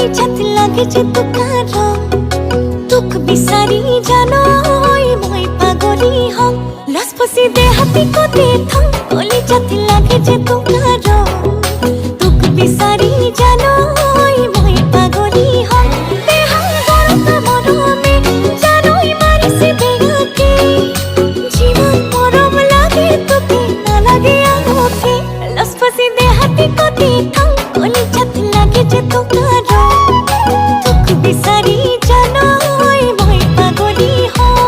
छत लागे जे तुकारो तुक बिसारी जानो মই পাগলি হম লসপসি দে হাতি को दे थम ओली छत लागे जे तुकारो तुक बिसारी जानो মই পাগলি হম দেহা গরম মরমে জানোই মারিসি বেগাকে জীবন মরম লাগে তোকে না লাগে আলোকে লসপসি দে হাতি को दे थम ओली छत लागे जे तुकारो तुक बिसारी जानो মই পাগলি হম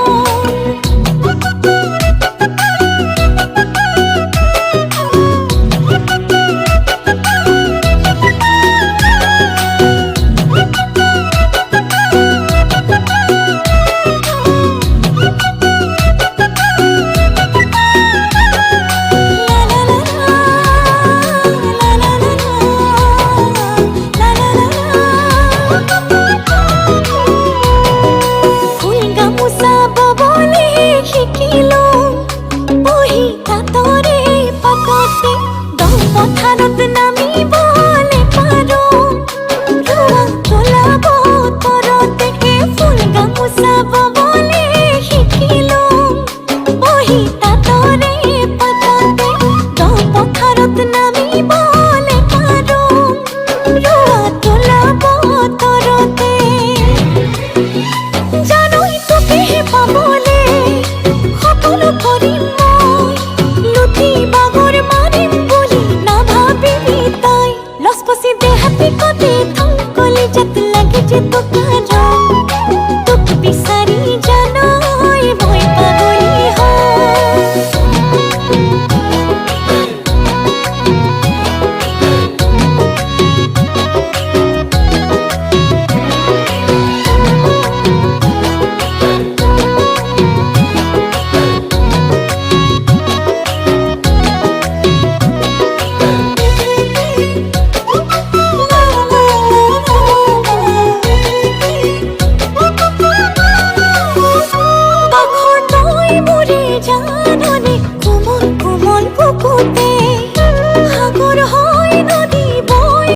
लसपसी दे हाथी को दे थम कोली जत लगे जे तो